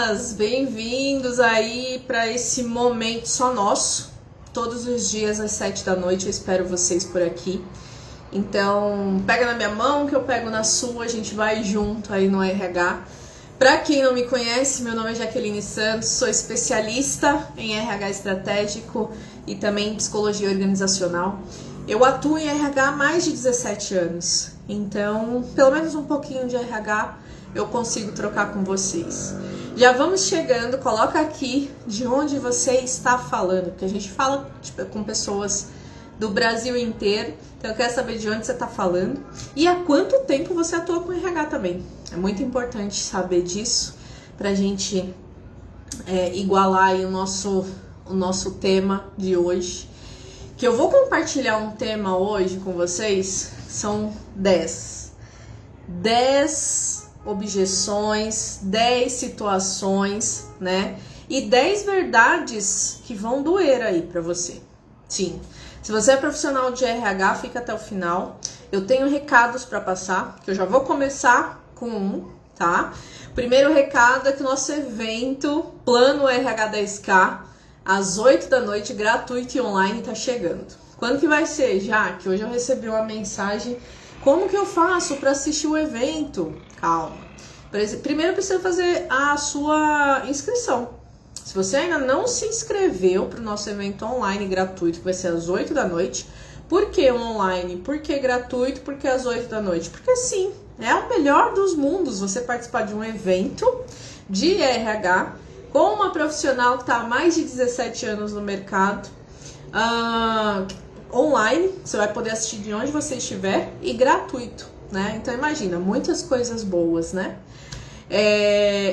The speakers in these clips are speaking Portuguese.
meninas, bem-vindos aí para esse momento só nosso. Todos os dias às 7 da noite eu espero vocês por aqui. Então, pega na minha mão que eu pego na sua, a gente vai junto aí no RH. Para quem não me conhece, meu nome é Jaqueline Santos, sou especialista em RH estratégico e também em psicologia organizacional. Eu atuo em RH há mais de 17 anos, então pelo menos um pouquinho de RH eu consigo trocar com vocês. Já vamos chegando, coloca aqui de onde você está falando, porque a gente fala com pessoas do Brasil inteiro, então eu quero saber de onde você está falando e há quanto tempo você atua com RH também. É muito importante saber disso para a gente igualar aí o nosso tema de hoje. Que eu vou compartilhar um tema hoje com vocês, são 10 objeções, 10 situações, né? E 10 verdades que vão doer aí pra você. Sim, se você é profissional de RH, fica até o final. Eu tenho recados pra passar, que eu já vou começar com um, tá? O primeiro recado é que o nosso evento, Plano RH 10K, às 8 da noite, gratuito e online, tá chegando. Quando que vai ser? Já que hoje eu recebi uma mensagem. Como que eu faço para assistir o evento? Calma. Primeiro precisa fazer a sua inscrição. Se você ainda não se inscreveu para o nosso evento online gratuito, que vai ser às 8 da noite. Por que online? Por que gratuito? Por que às 8 da noite? Porque sim, é o melhor dos mundos você participar de um evento de RH com uma profissional que está há mais de 17 anos no mercado, online, você vai poder assistir de onde você estiver e gratuito, né? Então imagina, muitas coisas boas, né?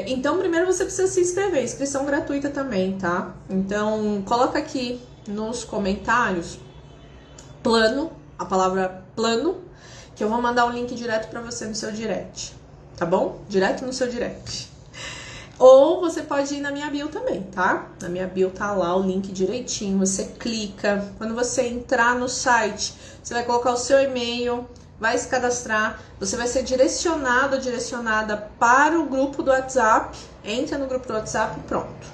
Então primeiro você precisa se inscrever, inscrição gratuita também, tá? Então coloca aqui nos comentários plano, a palavra plano, que eu vou mandar o link direto para você no seu direct, tá bom? Direto no seu direct. Ou você pode ir na minha bio também, tá? Na minha bio tá lá o link direitinho, você clica. Quando você entrar no site, você vai colocar o seu e-mail, vai se cadastrar, você vai ser direcionada para o grupo do WhatsApp. Entra no grupo do WhatsApp e pronto.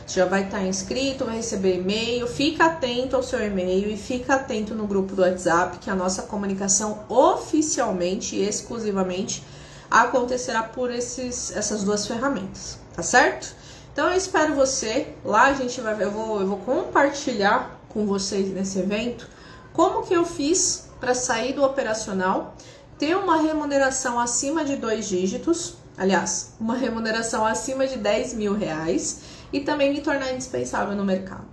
Você já vai estar inscrito, vai receber e-mail, fica atento ao seu e-mail e fica atento no grupo do WhatsApp, que a nossa comunicação oficialmente e exclusivamente acontecerá por essas duas ferramentas. Tá certo? Então eu espero você. Lá a gente vai ver, eu vou compartilhar com vocês nesse evento como que eu fiz para sair do operacional, ter uma remuneração acima de 2 dígitos, aliás, uma remuneração acima de 10 mil reais e também me tornar indispensável no mercado.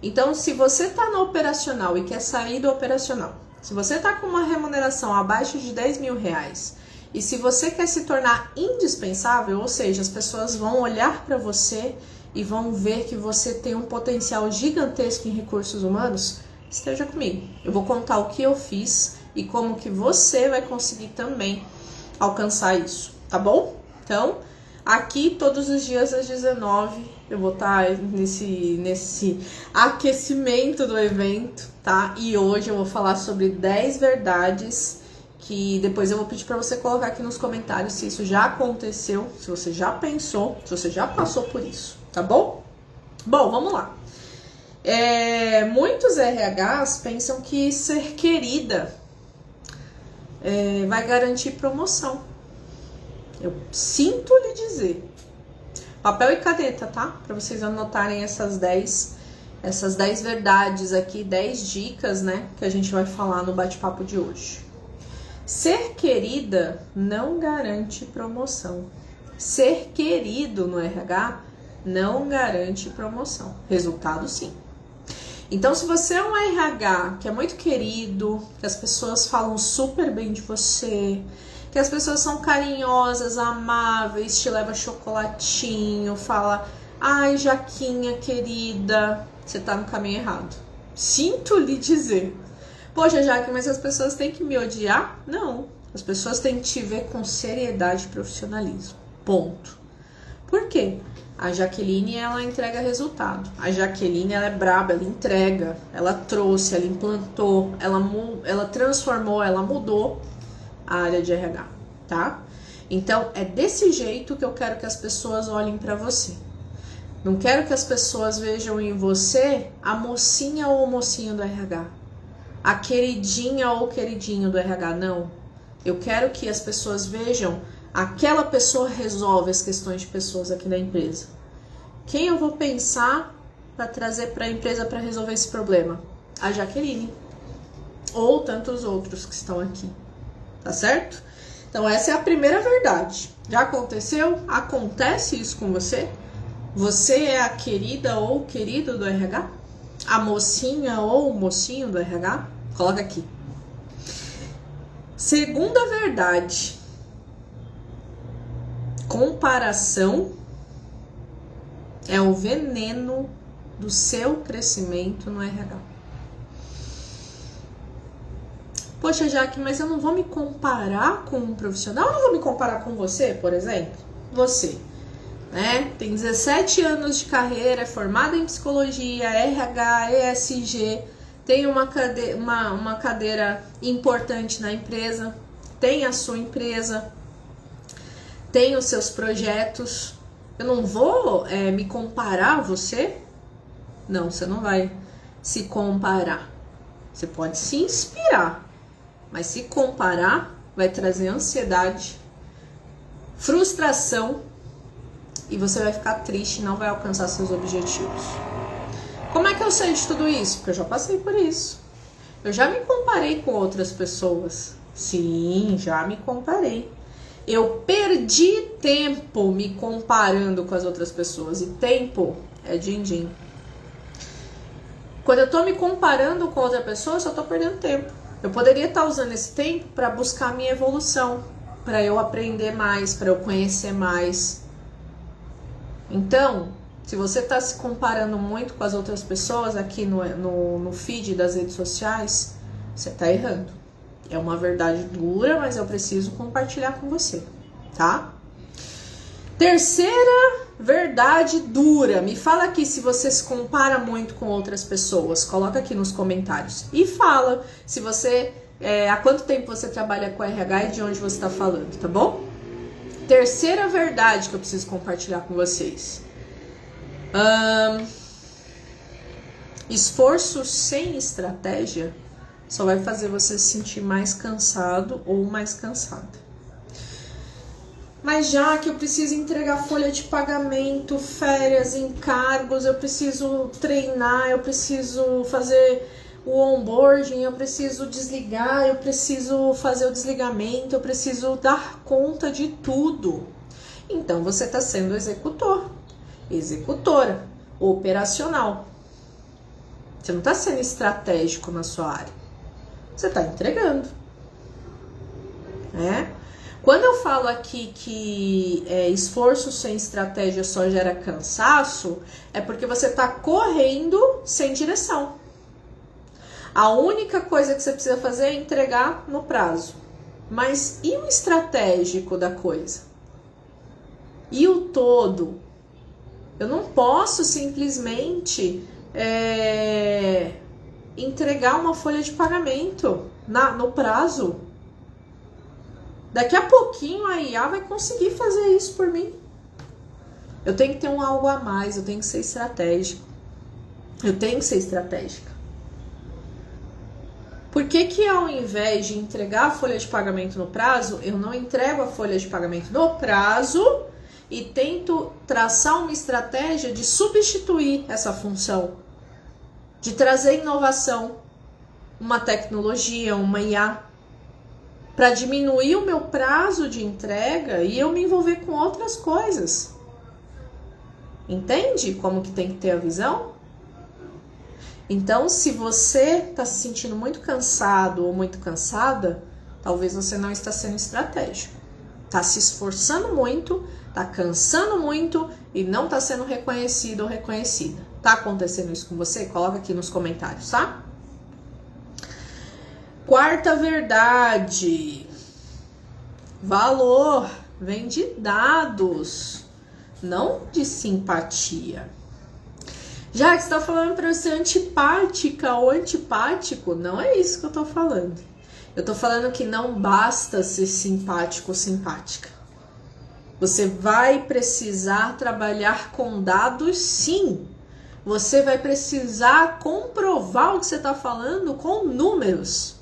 Então, se você está no operacional e quer sair do operacional, se você está com uma remuneração abaixo de 10 mil reais, e se você quer se tornar indispensável, ou seja, as pessoas vão olhar para você e vão ver que você tem um potencial gigantesco em recursos humanos, esteja comigo. Eu vou contar o que eu fiz e como que você vai conseguir também alcançar isso, tá bom? Então, aqui todos os dias às 19 eu vou estar nesse aquecimento do evento, tá? E hoje eu vou falar sobre 10 verdades que depois eu vou pedir para você colocar aqui nos comentários se isso já aconteceu, se você já pensou, se você já passou por isso, tá bom? Bom, vamos lá. Muitos RHs pensam que ser querida vai garantir promoção. Eu sinto lhe dizer. Papel e caneta, tá? Para vocês anotarem essas 10 verdades aqui, 10 dicas, né, que a gente vai falar no bate-papo de hoje. Ser querida não garante promoção. Ser querido no RH não garante promoção. Resultado, sim. Então, se você é um RH que é muito querido, que as pessoas falam super bem de você, que as pessoas são carinhosas, amáveis, te leva chocolatinho, fala, ai, Jaquinha querida, você tá no caminho errado. Sinto lhe dizer. Poxa, Jaque, mas as pessoas têm que me odiar? Não. As pessoas têm que te ver com seriedade e profissionalismo. Ponto. Por quê? A Jaqueline, ela entrega resultado. A Jaqueline, ela é braba, ela entrega. Ela trouxe, ela implantou, ela transformou, ela mudou a área de RH, tá? Então, é desse jeito que eu quero que as pessoas olhem pra você. Não quero que as pessoas vejam em você a mocinha ou o mocinho do RH. A queridinha ou o queridinho do RH, não. Eu quero que as pessoas vejam aquela pessoa resolve as questões de pessoas aqui da empresa. Quem eu vou pensar para trazer para a empresa para resolver esse problema? A Jaqueline. Ou tantos outros que estão aqui. Tá certo? Então essa é a primeira verdade. Já aconteceu? Acontece isso com você? Você é a querida ou o querido do RH? A mocinha ou o mocinho do RH? Coloca aqui. Segunda verdade. Comparação é o veneno do seu crescimento no RH. Poxa, Jaque, mas eu não vou me comparar com um profissional? Eu não vou me comparar com você, por exemplo? Você, né? Tem 17 anos de carreira, é formada em psicologia, RH, ESG, tem uma cadeira importante na empresa, tem a sua empresa, tem os seus projetos. Eu não vou me comparar a você? Não, você não vai se comparar. Você pode se inspirar, mas se comparar vai trazer ansiedade, frustração e você vai ficar triste e não vai alcançar seus objetivos. Como é que eu sei de tudo isso? Porque eu já passei por isso. Eu já me comparei com outras pessoas. Sim, já me comparei. Eu perdi tempo me comparando com as outras pessoas. E tempo é din-din. Quando eu tô me comparando com outra pessoa, eu só tô perdendo tempo. Eu poderia estar usando esse tempo para buscar a minha evolução, para eu aprender mais, para eu conhecer mais. Então, se você está se comparando muito com as outras pessoas aqui no feed das redes sociais, você está errando. É uma verdade dura, mas eu preciso compartilhar com você, tá? Terceira verdade dura. Me fala aqui se você se compara muito com outras pessoas. Coloca aqui nos comentários. E fala se você... há quanto tempo você trabalha com RH e de onde você está falando, tá bom? Terceira verdade que eu preciso compartilhar com vocês. Esforço sem estratégia só vai fazer você se sentir mais cansado ou mais cansada. Mas já que eu preciso entregar folha de pagamento, férias, encargos, eu preciso treinar, eu preciso fazer o onboarding, eu preciso desligar, eu preciso fazer o desligamento, eu preciso dar conta de tudo. Então você está sendo executor, executora, operacional. Você não está sendo estratégico na sua área. Você está entregando. Quando eu falo aqui que esforço sem estratégia só gera cansaço, é porque você está correndo sem direção. A única coisa que você precisa fazer é entregar no prazo. Mas e o estratégico da coisa? E o todo? Eu não posso simplesmente entregar uma folha de pagamento no prazo. Daqui a pouquinho a IA vai conseguir fazer isso por mim. Eu tenho que ter algo a mais, eu tenho que ser estratégico. Eu tenho que ser estratégica. Por que ao invés de entregar a folha de pagamento no prazo, eu não entrego a folha de pagamento no prazo e tento traçar uma estratégia de substituir essa função, de trazer inovação, uma tecnologia, uma IA, para diminuir o meu prazo de entrega e eu me envolver com outras coisas. Entende como que tem que ter a visão? Então, se você está se sentindo muito cansado ou muito cansada, talvez você não está sendo estratégico. Está se esforçando muito, está cansando muito e não está sendo reconhecido ou reconhecida. Está acontecendo isso com você? Coloca aqui nos comentários, tá? Quarta verdade. Valor vem de dados, não de simpatia. Já que você está falando para eu ser antipática ou antipático, não é isso que eu estou falando. Eu estou falando que não basta ser simpático ou simpática. Você vai precisar trabalhar com dados, sim. Você vai precisar comprovar o que você está falando com números.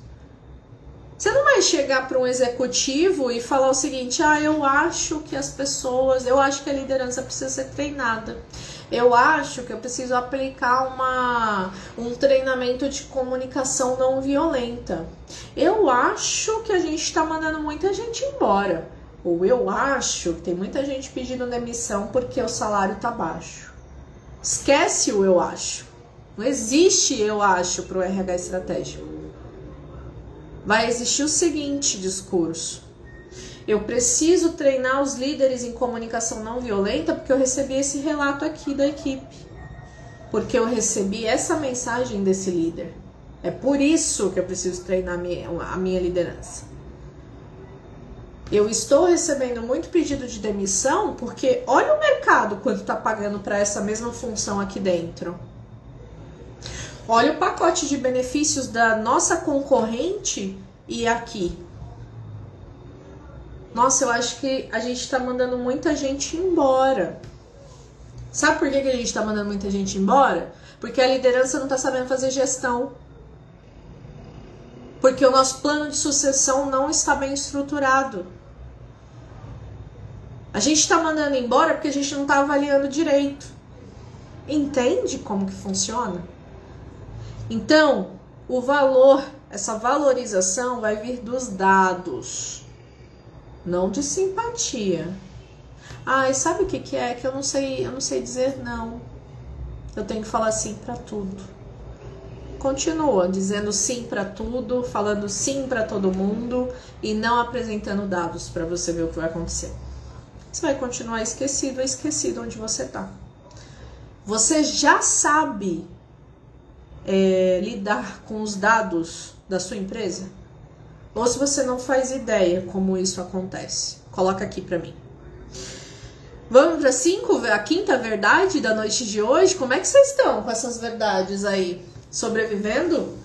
Você não vai chegar para um executivo e falar o seguinte: eu acho que eu acho que a liderança precisa ser treinada. Eu acho que eu preciso aplicar um treinamento de comunicação não violenta. Eu acho que a gente está mandando muita gente embora. Ou eu acho que tem muita gente pedindo demissão porque o salário está baixo. Esquece o eu acho. Não existe eu acho para o RH estratégico. Vai existir o seguinte discurso: eu preciso treinar os líderes em comunicação não violenta porque eu recebi esse relato aqui da equipe. Porque eu recebi essa mensagem desse líder. É por isso que eu preciso treinar a minha liderança. Eu estou recebendo muito pedido de demissão porque olha o mercado quanto está pagando para essa mesma função aqui dentro. Olha o pacote de benefícios da nossa concorrente e aqui. Nossa, eu acho que a gente está mandando muita gente embora. Sabe por que a gente está mandando muita gente embora? Porque a liderança não está sabendo fazer gestão. Porque o nosso plano de sucessão não está bem estruturado. A gente está mandando embora porque a gente não está avaliando direito. Entende como que funciona? Então, o valor, essa valorização vai vir dos dados, não de simpatia. E sabe o que é? Que eu não sei dizer não. Eu tenho que falar sim para tudo. Continua dizendo sim para tudo, falando sim para todo mundo e não apresentando dados para você ver o que vai acontecer. Você vai continuar esquecido onde você está. Você já sabe lidar com os dados da sua empresa? Ou se você não faz ideia como isso acontece? Coloca aqui para mim. Vamos para a quinta verdade da noite de hoje? Como é que vocês estão com essas verdades aí? Sobrevivendo?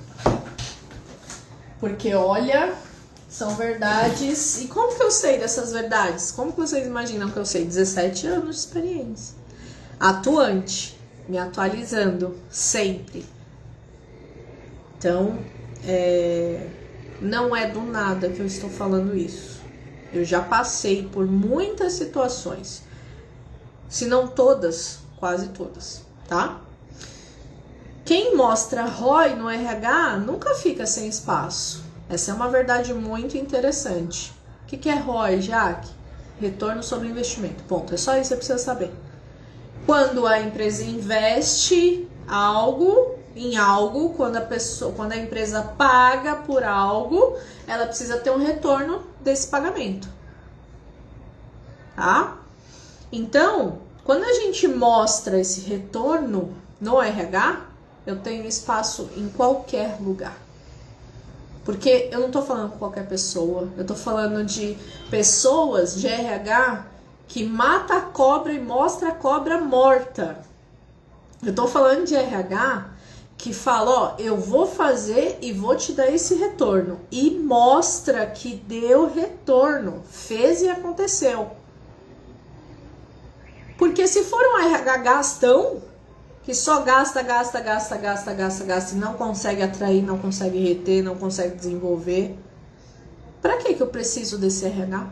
Porque olha, são verdades. E como que eu sei dessas verdades? Como que vocês imaginam que eu sei? 17 anos de experiência. Atuante, me atualizando sempre. Então, não é do nada que eu estou falando isso. Eu já passei por muitas situações. Se não todas, quase todas, tá? Quem mostra ROI no RH nunca fica sem espaço. Essa é uma verdade muito interessante. O que é ROI, Jaque? Retorno sobre investimento. Ponto. É só isso que você precisa saber. Quando a empresa investe em algo, quando a empresa paga por algo, ela precisa ter um retorno desse pagamento. Tá? Então, quando a gente mostra esse retorno no RH, eu tenho espaço em qualquer lugar. Porque eu não tô falando com qualquer pessoa, eu tô falando de pessoas de RH que mata a cobra e mostra a cobra morta. Eu tô falando de RH que fala, eu vou fazer e vou te dar esse retorno. E mostra que deu retorno, fez e aconteceu. Porque se for um RH gastão, que só gasta e não consegue atrair, não consegue reter, não consegue desenvolver, para que eu preciso desse RH?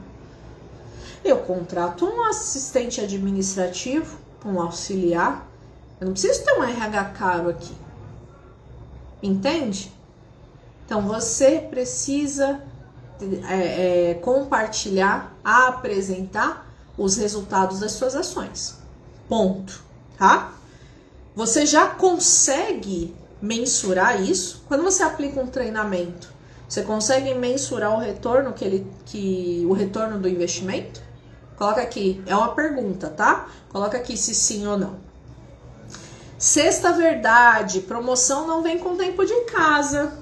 Eu contrato um assistente administrativo, um auxiliar, eu não preciso ter um RH caro aqui. Entende? Então você precisa compartilhar, apresentar os resultados das suas ações. Ponto. Tá? Você já consegue mensurar isso? Quando você aplica um treinamento, você consegue mensurar o retorno o retorno do investimento? Coloca aqui, é uma pergunta, tá? Coloca aqui se sim ou não. Sexta verdade, promoção não vem com tempo de casa.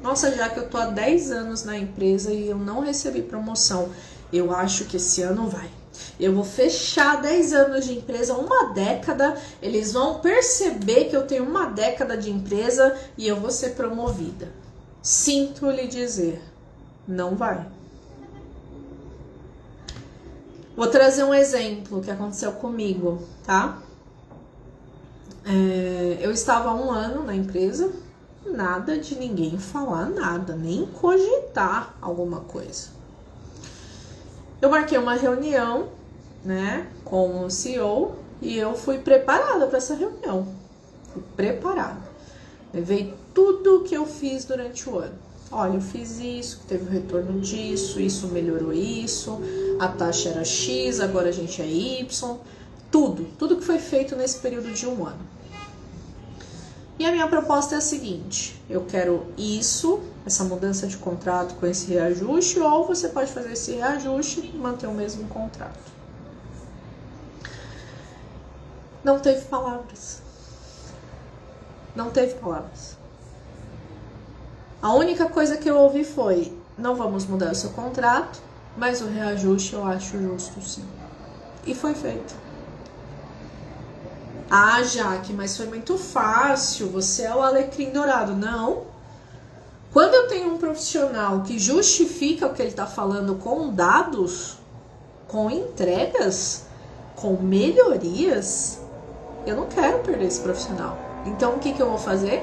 Nossa, já que eu tô há 10 anos na empresa e eu não recebi promoção, eu acho que esse ano vai. Eu vou fechar 10 anos de empresa, uma década, eles vão perceber que eu tenho uma década de empresa e eu vou ser promovida. Sinto lhe dizer, não vai. Vou trazer um exemplo que aconteceu comigo, tá? Eu estava há 1 ano na empresa, nada de ninguém falar nada, nem cogitar alguma coisa. Eu marquei uma reunião, né, com o CEO e eu fui preparada para essa reunião. Fui preparada. Levei tudo que eu fiz durante o ano. Olha, eu fiz isso, teve o retorno disso, isso melhorou isso, a taxa era X, agora a gente é Y. Tudo que foi feito nesse período de 1 ano. E a minha proposta é a seguinte: eu quero isso, essa mudança de contrato com esse reajuste, ou você pode fazer esse reajuste e manter o mesmo contrato. Não teve palavras. Não teve palavras. A única coisa que eu ouvi foi: não vamos mudar o seu contrato, mas o reajuste eu acho justo sim. E foi feito. Ah, Jaque, mas foi muito fácil, você é o alecrim dourado. Não. Quando eu tenho um profissional que justifica o que ele está falando com dados, com entregas, com melhorias, eu não quero perder esse profissional. Então, o que eu vou fazer?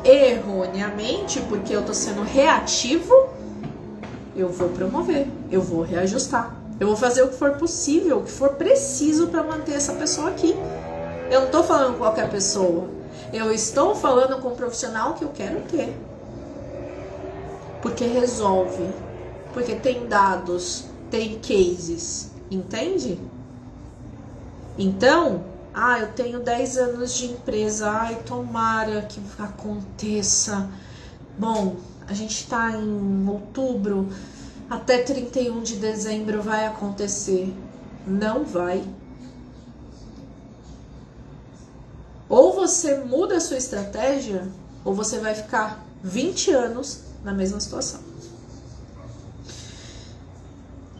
Erroneamente, porque eu tô sendo reativo, eu vou promover, eu vou reajustar, eu vou fazer o que for possível, o que for preciso para manter essa pessoa aqui. Eu não tô falando com qualquer pessoa, eu estou falando com um profissional que eu quero ter, porque resolve, porque tem dados, tem cases, entende? Então, eu tenho 10 anos de empresa, tomara que aconteça. Bom, a gente tá em outubro, até 31 de dezembro vai acontecer. Não vai. Ou você muda a sua estratégia, ou você vai ficar 20 anos na mesma situação.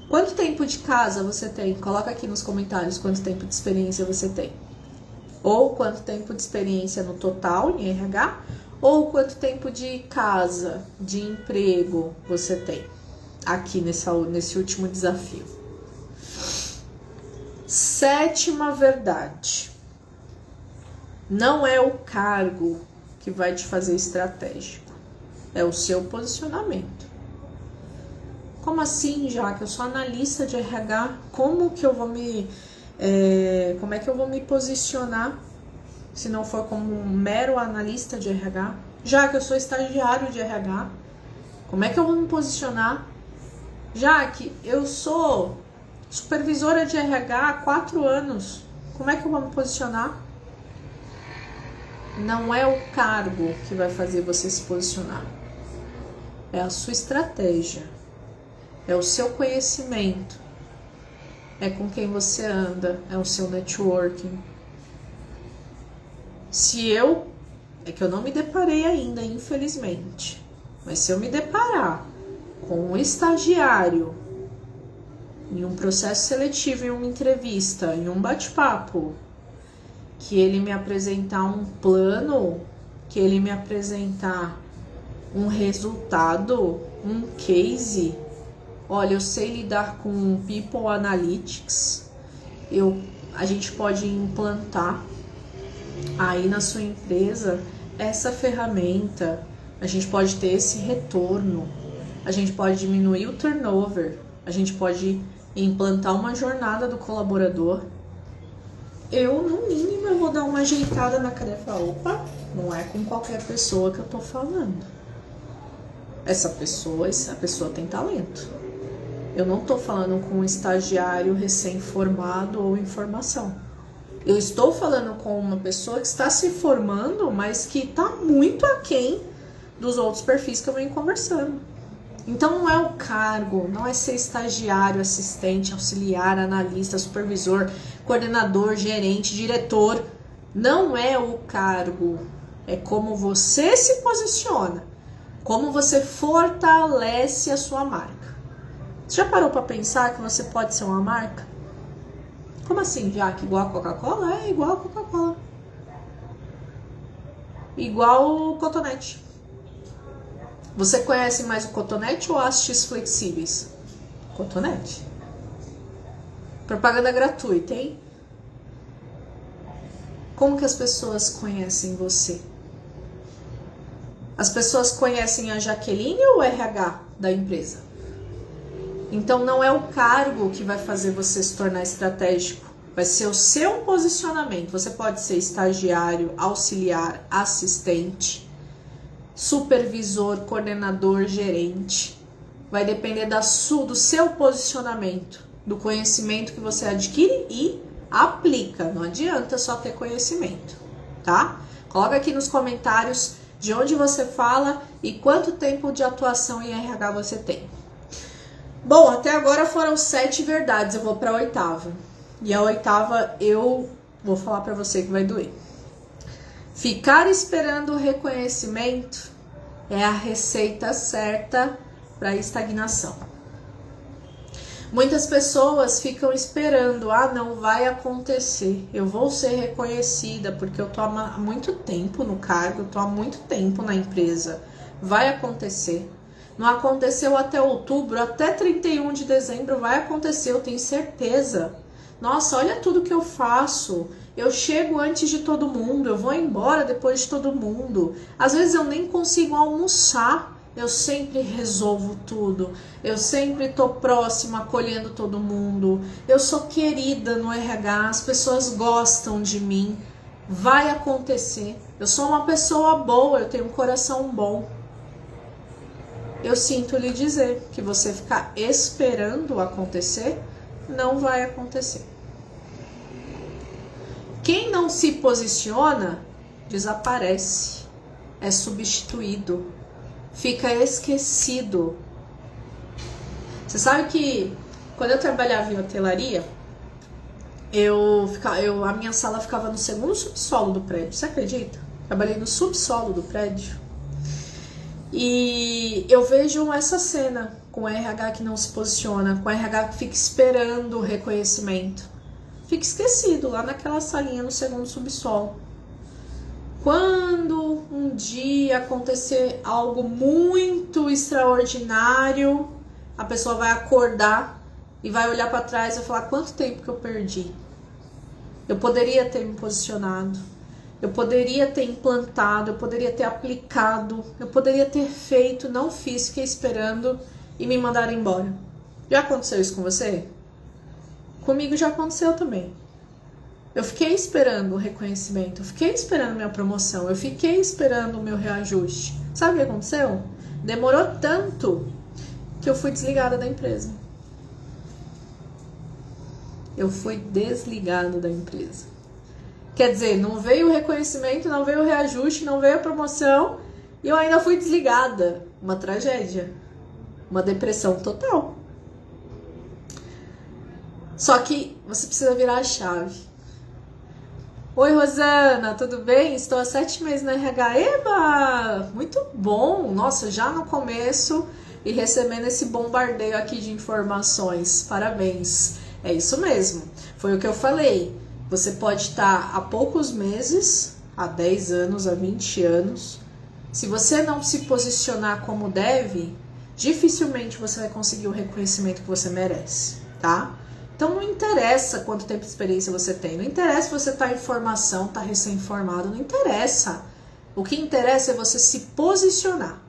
Quanto tempo de casa você tem? Coloca aqui nos comentários quanto tempo de experiência você tem. Ou quanto tempo de experiência no total em RH, ou quanto tempo de casa, de emprego você tem aqui nesse último desafio. 7ª verdade. Não é o cargo que vai te fazer estratégico, é o seu posicionamento. Como assim, já que eu sou analista de RH, como é que eu vou me posicionar se não for como um mero analista de RH? Já que eu sou estagiário de RH, como é que eu vou me posicionar? Já que eu sou supervisora de RH há 4 anos, como é que eu vou me posicionar? Não é o cargo que vai fazer você se posicionar, é a sua estratégia, é o seu conhecimento, é com quem você anda, é o seu networking. É que eu não me deparei ainda, infelizmente, mas se eu me deparar com um estagiário em um processo seletivo, em uma entrevista, em um bate-papo, que ele me apresentar um plano, que ele me apresentar um resultado, um case, olha, eu sei lidar com People Analytics, a gente pode implantar aí na sua empresa essa ferramenta, a gente pode ter esse retorno, a gente pode diminuir o turnover, a gente pode implantar uma jornada do colaborador. Eu, no mínimo, eu vou dar uma ajeitada na cadeira e falar: opa, não é com qualquer pessoa que eu tô falando. Essa pessoa tem talento. Eu não tô falando com um estagiário recém-formado ou em formação. Eu estou falando com uma pessoa que está se formando, mas que está muito aquém dos outros perfis que eu venho conversando. Então não é o cargo, não é ser estagiário, assistente, auxiliar, analista, supervisor, coordenador, gerente, diretor. Não é o cargo, é como você se posiciona, como você fortalece a sua marca. Você já parou para pensar que você pode ser uma marca? Como assim, Jaque? Igual a Coca-Cola? É igual a Coca-Cola. Igual o cotonete. Você conhece mais o cotonete ou hastes flexíveis? Cotonete. Propaganda gratuita, hein? Como que as pessoas conhecem você? As pessoas conhecem a Jaqueline ou o RH da empresa? Então não é o cargo que vai fazer você se tornar estratégico, vai ser o seu posicionamento. Você pode ser estagiário, auxiliar, assistente, supervisor, coordenador, gerente. Vai depender do seu posicionamento, do conhecimento que você adquire e aplica. Não adianta só ter conhecimento, tá? Coloca aqui nos comentários de onde você fala e quanto tempo de atuação em RH você tem. Bom, até agora foram 7 verdades, eu vou para a 8ª. E a 8ª eu vou falar para você que vai doer. Ficar esperando o reconhecimento é a receita certa para estagnação. Muitas pessoas ficam esperando, não vai acontecer, eu vou ser reconhecida porque eu tô há muito tempo no cargo, eu tô há muito tempo na empresa, vai acontecer. Não aconteceu até outubro, até 31 de dezembro vai acontecer, eu tenho certeza. Nossa, olha tudo que eu faço, eu chego antes de todo mundo, eu vou embora depois de todo mundo. Às vezes eu nem consigo almoçar, eu sempre resolvo tudo, eu sempre tô próxima, acolhendo todo mundo, eu sou querida no RH, as pessoas gostam de mim, vai acontecer. Eu sou uma pessoa boa, eu tenho um coração bom. Eu sinto lhe dizer que você ficar esperando acontecer, não vai acontecer. Quem não se posiciona, desaparece, é substituído, fica esquecido. Você sabe que quando eu trabalhava em hotelaria, a minha sala ficava no segundo subsolo do prédio, você acredita? Trabalhei no subsolo do prédio. E eu vejo essa cena com o RH que não se posiciona, com o RH que fica esperando o reconhecimento. Fica esquecido lá naquela salinha no segundo subsolo. Quando um dia acontecer algo muito extraordinário, a pessoa vai acordar e vai olhar para trás e falar: quanto tempo que eu perdi? Eu poderia ter me posicionado. Eu poderia ter implantado, eu poderia ter aplicado, eu poderia ter feito, não fiz, fiquei esperando e me mandaram embora. Já aconteceu isso com você? Comigo já aconteceu também. Eu fiquei esperando o reconhecimento, eu fiquei esperando minha promoção, eu fiquei esperando o meu reajuste. Sabe o que aconteceu? Demorou tanto que eu fui desligada da empresa. Eu fui desligada da empresa. Quer dizer, não veio o reconhecimento, não veio o reajuste, não veio a promoção e eu ainda fui desligada. Uma tragédia. Uma depressão total. Só que você precisa virar a chave. Oi, Rosana, tudo bem? Estou há 7 meses na RH. Eba! Muito bom! Nossa, já no começo e recebendo esse bombardeio aqui de informações. Parabéns! É isso mesmo. Foi o que eu falei. Você pode estar há poucos meses, há 10 anos, há 20 anos. Se você não se posicionar como deve, dificilmente você vai conseguir o reconhecimento que você merece, tá? Então não interessa quanto tempo de experiência você tem, não interessa se você está em formação, está recém-formado, não interessa. O que interessa é você se posicionar.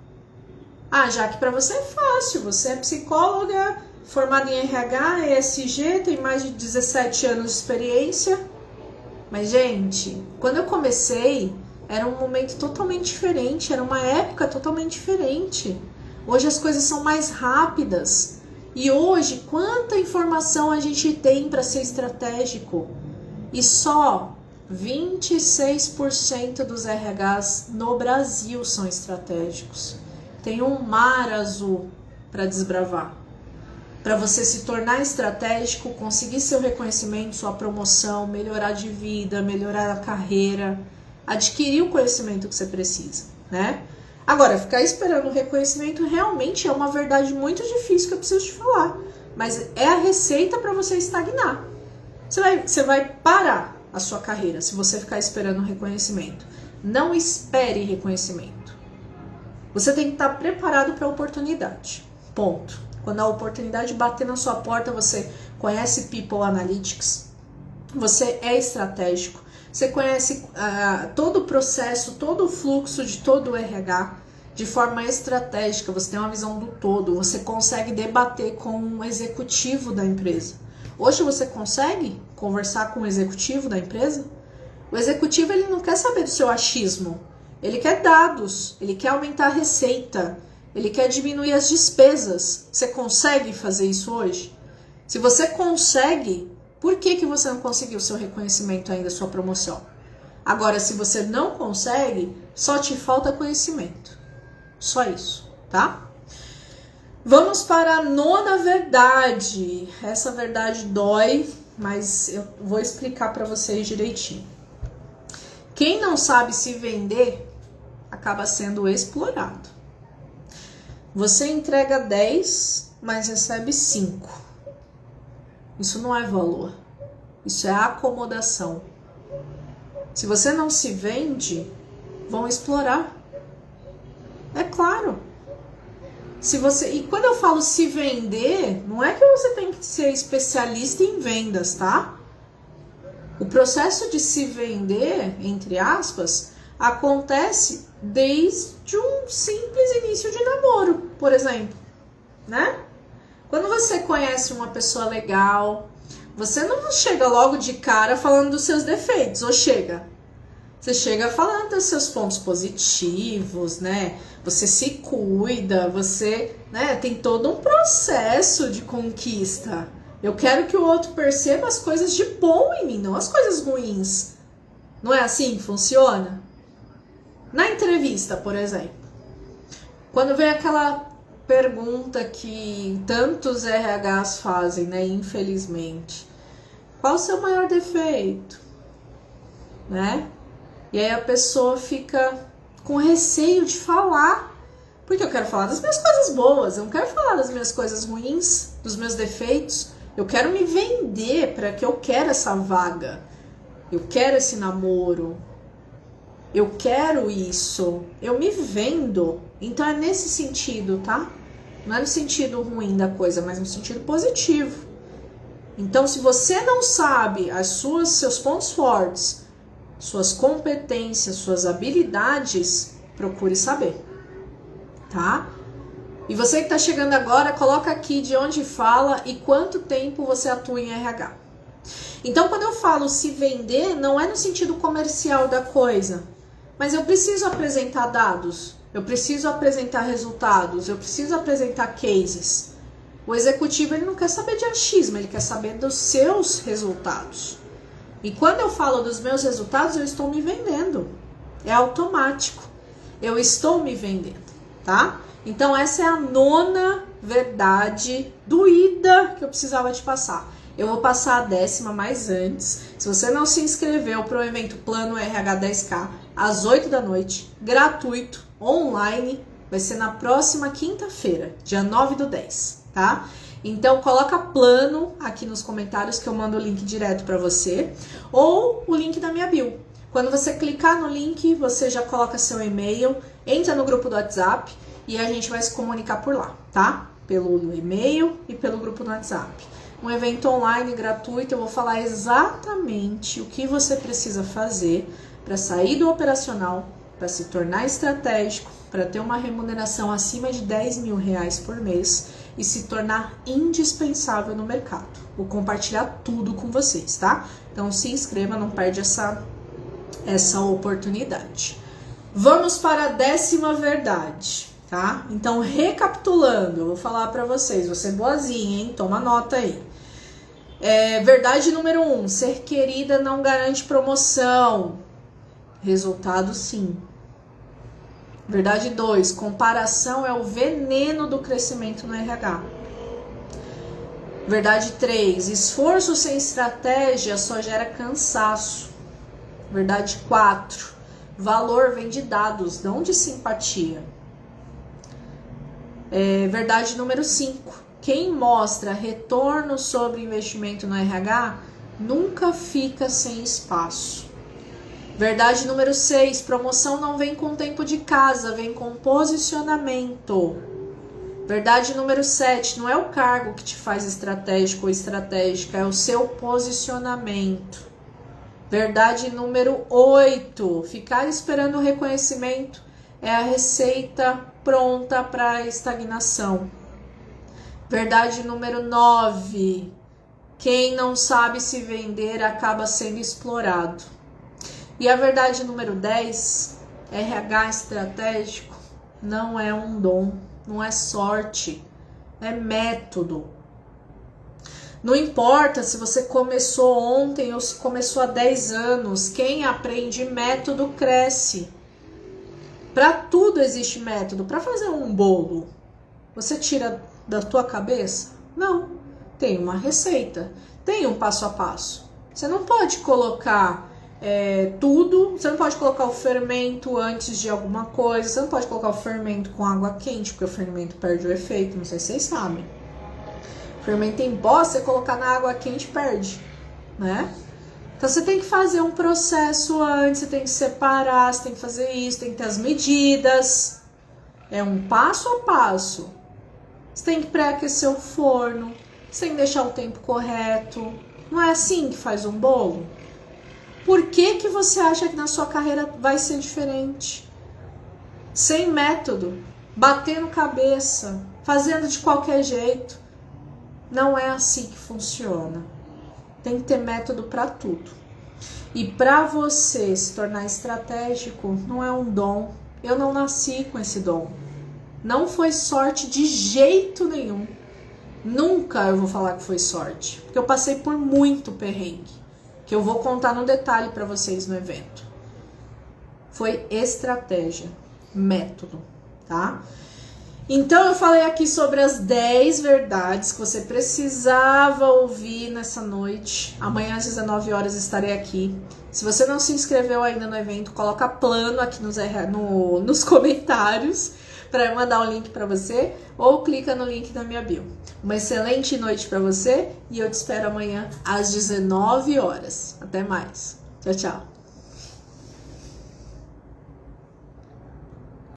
Já que para você é fácil, você é psicóloga, formada em RH, ESG, tem mais de 17 anos de experiência. Mas, gente, quando eu comecei, era um momento totalmente diferente, era uma época totalmente diferente. Hoje as coisas são mais rápidas. E hoje, quanta informação a gente tem para ser estratégico? E só 26% dos RHs no Brasil são estratégicos. Tem um mar azul para desbravar. Para você se tornar estratégico, conseguir seu reconhecimento, sua promoção, melhorar de vida, melhorar a carreira, adquirir o conhecimento que você precisa, né? Agora, ficar esperando o reconhecimento realmente é uma verdade muito difícil que eu preciso te falar, mas é a receita para você estagnar. Você vai parar a sua carreira se você ficar esperando o reconhecimento. Não espere reconhecimento. Você tem que estar preparado para a oportunidade. Ponto. Quando a oportunidade bater na sua porta, você conhece People Analytics, você é estratégico, você conhece todo o processo, todo o fluxo de todo o RH de forma estratégica, você tem uma visão do todo, você consegue debater com um executivo da empresa. Hoje você consegue conversar com o executivo da empresa? O executivo ele não quer saber do seu achismo, ele quer dados, ele quer aumentar a receita, ele quer diminuir as despesas. Você consegue fazer isso hoje? Se você consegue, por que você não conseguiu o seu reconhecimento ainda, sua promoção? Agora, se você não consegue, só te falta conhecimento. Só isso, tá? Vamos para a 9ª verdade. Essa verdade dói, mas eu vou explicar para vocês direitinho. Quem não sabe se vender, acaba sendo explorado. Você entrega 10, mas recebe 5. Isso não é valor. Isso é acomodação. Se você não se vende, vão explorar. É claro. E quando eu falo se vender, não é que você tem que ser especialista em vendas, tá? O processo de se vender, entre aspas, acontece desde um simples início de namoro, por exemplo, né? Quando você conhece uma pessoa legal, você não chega logo de cara falando dos seus defeitos, ou chega? Você chega falando dos seus pontos positivos, né? Você se cuida, você, né, tem todo um processo de conquista. Eu quero que o outro perceba as coisas de bom em mim, não as coisas ruins. Não é assim que funciona? Na entrevista, por exemplo, quando vem aquela pergunta que tantos RHs fazem, né, infelizmente, qual o seu maior defeito? Né? E aí a pessoa fica com receio de falar, porque eu quero falar das minhas coisas boas, eu não quero falar das minhas coisas ruins, dos meus defeitos. Eu quero me vender para que eu quero essa vaga, eu quero esse namoro, eu quero isso, eu me vendo. Então é nesse sentido, tá? Não é no sentido ruim da coisa, mas no sentido positivo. Então, se você não sabe seus pontos fortes, suas competências, suas habilidades, procure saber, tá? E você que tá chegando agora, coloca aqui de onde fala e quanto tempo você atua em RH. Então, quando eu falo se vender, não é no sentido comercial da coisa, mas eu preciso apresentar dados, eu preciso apresentar resultados, eu preciso apresentar cases. O executivo ele não quer saber de achismo, ele quer saber dos seus resultados. E quando eu falo dos meus resultados, eu estou me vendendo. É automático. Eu estou me vendendo, tá? Então essa é a 9ª verdade doída que eu precisava te passar. Eu vou passar a 10ª mais antes. Se você não se inscreveu para o evento Plano RH 10K, às 8 da noite, gratuito, online, vai ser na próxima quinta-feira, dia 9/10, tá? Então coloca plano aqui nos comentários que eu mando o link direto para você, ou o link da minha bio. Quando você clicar no link, você já coloca seu e-mail, entra no grupo do WhatsApp e a gente vai se comunicar por lá, tá? Pelo e-mail e pelo grupo do WhatsApp. Um evento online gratuito, eu vou falar exatamente o que você precisa fazer para sair do operacional, para se tornar estratégico, para ter uma remuneração acima de R$10.000 por mês e se tornar indispensável no mercado. Vou compartilhar tudo com vocês, tá? Então se inscreva, não perde essa oportunidade. Vamos para a 10ª verdade, tá? Então recapitulando, eu vou falar para vocês, vou ser boazinha, hein? Toma nota aí. Verdade número 1, ser querida não garante promoção. Resultado sim. Verdade 2, comparação é o veneno do crescimento no RH. Verdade 3, esforço sem estratégia só gera cansaço. Verdade 4, valor vem de dados, não de simpatia. Verdade número 5, quem mostra retorno sobre investimento no RH nunca fica sem espaço. Verdade número 6, promoção não vem com tempo de casa, vem com posicionamento. Verdade número 7, não é o cargo que te faz estratégico ou estratégica, é o seu posicionamento. Verdade número 8, ficar esperando o reconhecimento é a receita pronta para a estagnação. Verdade número 9, quem não sabe se vender acaba sendo explorado. E a verdade número 10, RH estratégico não é um dom, não é sorte, é método. Não importa se você começou ontem ou se começou há 10 anos, quem aprende método cresce. Para tudo existe método. Para fazer um bolo, você tira da tua cabeça? Não. Tem uma receita, tem um passo a passo. Você não pode colocar tudo, você não pode colocar o fermento antes de alguma coisa, você não pode colocar o fermento com água quente, porque o fermento perde o efeito, não sei se vocês sabem. O fermento em pó, você colocar na água quente, perde, né? Então você tem que fazer um processo antes, você tem que separar, você tem que fazer isso, tem que ter as medidas. É um passo a passo. Você tem que pré-aquecer o forno, você tem que deixar o tempo correto. Não é assim que faz um bolo? Por que que você acha que na sua carreira vai ser diferente? Sem método, batendo cabeça, fazendo de qualquer jeito. Não é assim que funciona. Tem que ter método para tudo. E para você se tornar estratégico, não é um dom. Eu não nasci com esse dom. Não foi sorte de jeito nenhum. Nunca eu vou falar que foi sorte. Porque eu passei por muito perrengue. Que eu vou contar no detalhe para vocês no evento. Foi estratégia, método, tá? Então eu falei aqui sobre as 10 verdades que você precisava ouvir nessa noite. Amanhã às 19 horas estarei aqui. Se você não se inscreveu ainda no evento, coloca plano aqui nos comentários para eu mandar o link para você, ou clica no link da minha bio. Uma excelente noite para você e eu te espero amanhã às 19 horas. Até mais. Tchau, tchau.